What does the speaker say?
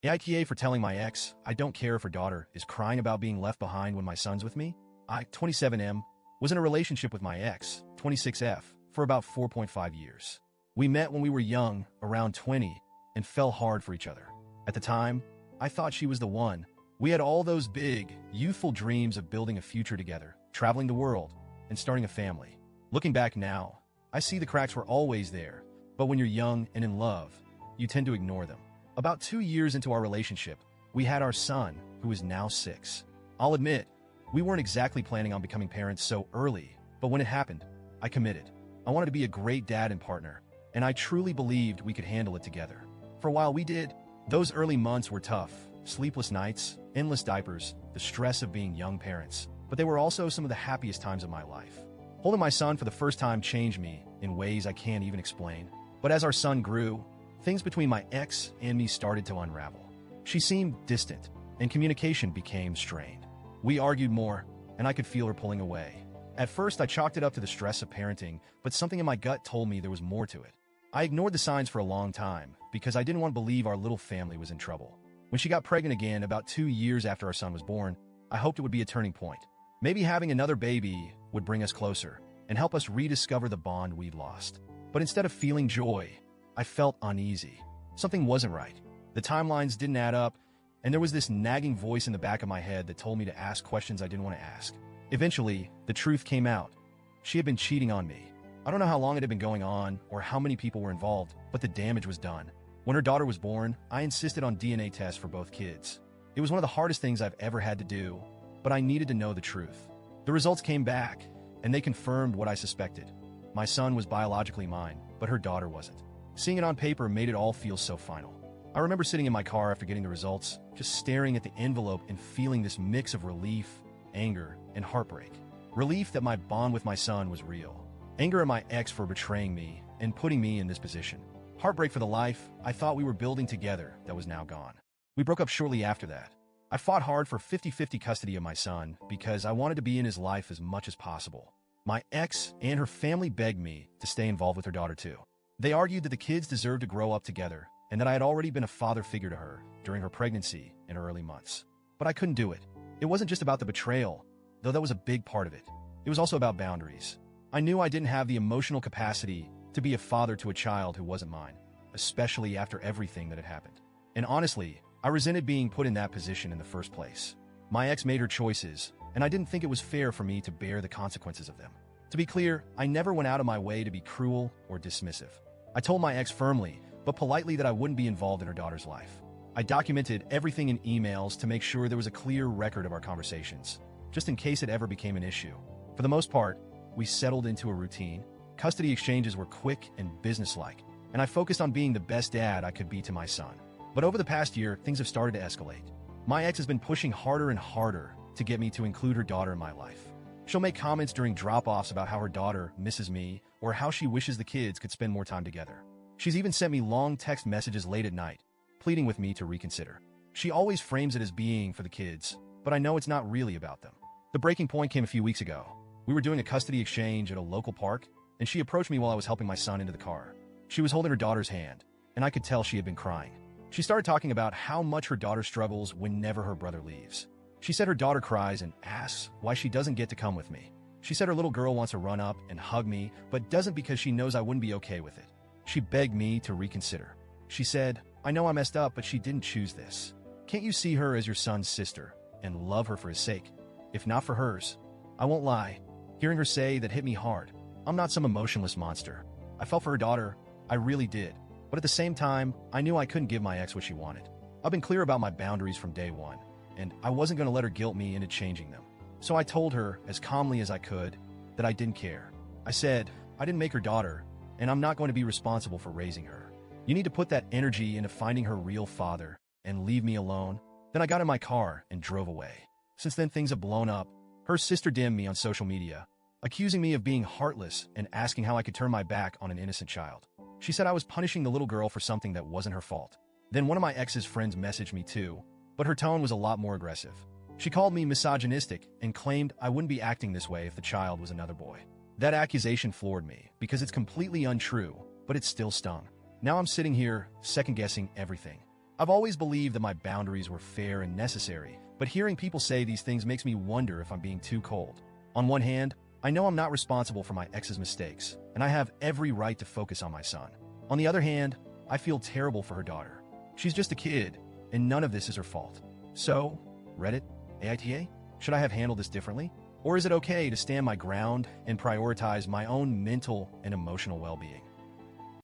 AITA for telling my ex I don't care if her daughter is crying about being left behind when my son's with me. I, 27M, was in a relationship with my ex, 26F, for about 4.5 years. We met when we were young, around 20, and fell hard for each other. At the time, I thought she was the one. We had all those big, youthful dreams of building a future together, traveling the world, and starting a family. Looking back now, I see the cracks were always there, but when you're young and in love, you tend to ignore them. About 2 years into our relationship, we had our son, who is now 6. I'll admit, we weren't exactly planning on becoming parents so early, but when it happened, I committed. I wanted to be a great dad and partner, and I truly believed we could handle it together. For a while we did. Those early months were tough. Sleepless nights, endless diapers, the stress of being young parents. But they were also some of the happiest times of my life. Holding my son for the first time changed me in ways I can't even explain. But as our son grew, things between my ex and me started to unravel. She seemed distant, and communication became strained. We argued more, and I could feel her pulling away. At first, I chalked it up to the stress of parenting, but something in my gut told me there was more to it. I ignored the signs for a long time because I didn't want to believe our little family was in trouble. When she got pregnant again about 2 years after our son was born, I hoped it would be a turning point. Maybe having another baby would bring us closer and help us rediscover the bond we'd lost. But instead of feeling joy, I felt uneasy. Something wasn't right. The timelines didn't add up, and there was this nagging voice in the back of my head that told me to ask questions I didn't want to ask. Eventually, the truth came out. She had been cheating on me. I don't know how long it had been going on or how many people were involved, but the damage was done. When her daughter was born, I insisted on DNA tests for both kids. It was one of the hardest things I've ever had to do, but I needed to know the truth. The results came back, and they confirmed what I suspected. My son was biologically mine, but her daughter wasn't. Seeing it on paper made it all feel so final. I remember sitting in my car after getting the results, just staring at the envelope and feeling this mix of relief, anger, and heartbreak. Relief that my bond with my son was real. Anger at my ex for betraying me and putting me in this position. Heartbreak for the life I thought we were building together that was now gone. We broke up shortly after that. I fought hard for 50-50 custody of my son because I wanted to be in his life as much as possible. My ex and her family begged me to stay involved with her daughter too. They argued that the kids deserved to grow up together and that I had already been a father figure to her during her pregnancy and her early months. But I couldn't do it. It wasn't just about the betrayal, though that was a big part of it. It was also about boundaries. I knew I didn't have the emotional capacity to be a father to a child who wasn't mine, especially after everything that had happened. And honestly, I resented being put in that position in the first place. My ex made her choices, and I didn't think it was fair for me to bear the consequences of them. To be clear, I never went out of my way to be cruel or dismissive. I told my ex firmly, but politely, that I wouldn't be involved in her daughter's life. I documented everything in emails to make sure there was a clear record of our conversations, just in case it ever became an issue. For the most part, we settled into a routine. Custody exchanges were quick and businesslike, and I focused on being the best dad I could be to my son. But over the past year, things have started to escalate. My ex has been pushing harder and harder to get me to include her daughter in my life. She'll make comments during drop-offs about how her daughter misses me or how she wishes the kids could spend more time together. She's even sent me long text messages late at night, pleading with me to reconsider. She always frames it as being for the kids, but I know it's not really about them. The breaking point came a few weeks ago. We were doing a custody exchange at a local park, and she approached me while I was helping my son into the car. She was holding her daughter's hand, and I could tell she had been crying. She started talking about how much her daughter struggles whenever her brother leaves. She said her daughter cries and asks why she doesn't get to come with me. She said her little girl wants to run up and hug me, but doesn't because she knows I wouldn't be okay with it. She begged me to reconsider. She said, "I know I messed up, but she didn't choose this. Can't you see her as your son's sister and love her for his sake? If not for hers." I won't lie. Hearing her say that hit me hard. I'm not some emotionless monster. I felt for her daughter. I really did. But at the same time, I knew I couldn't give my ex what she wanted. I've been clear about my boundaries from day one, and I wasn't going to let her guilt me into changing them. So I told her, as calmly as I could, that I didn't care. I said, I didn't make her daughter, and I'm not going to be responsible for raising her. You need to put that energy into finding her real father and leave me alone. Then I got in my car and drove away. Since then, things have blown up. Her sister DM'd me on social media, accusing me of being heartless and asking how I could turn my back on an innocent child. She said I was punishing the little girl for something that wasn't her fault. Then one of my ex's friends messaged me too, but her tone was a lot more aggressive. She called me misogynistic and claimed I wouldn't be acting this way if the child was another boy. That accusation floored me because it's completely untrue, but it still stung. Now I'm sitting here second-guessing everything. I've always believed that my boundaries were fair and necessary, but hearing people say these things makes me wonder if I'm being too cold. On one hand, I know I'm not responsible for my ex's mistakes, and I have every right to focus on my son. On the other hand, I feel terrible for her daughter. She's just a kid, and none of this is her fault. So, Reddit, AITA, should I have handled this differently? Or is it okay to stand my ground and prioritize my own mental and emotional well-being?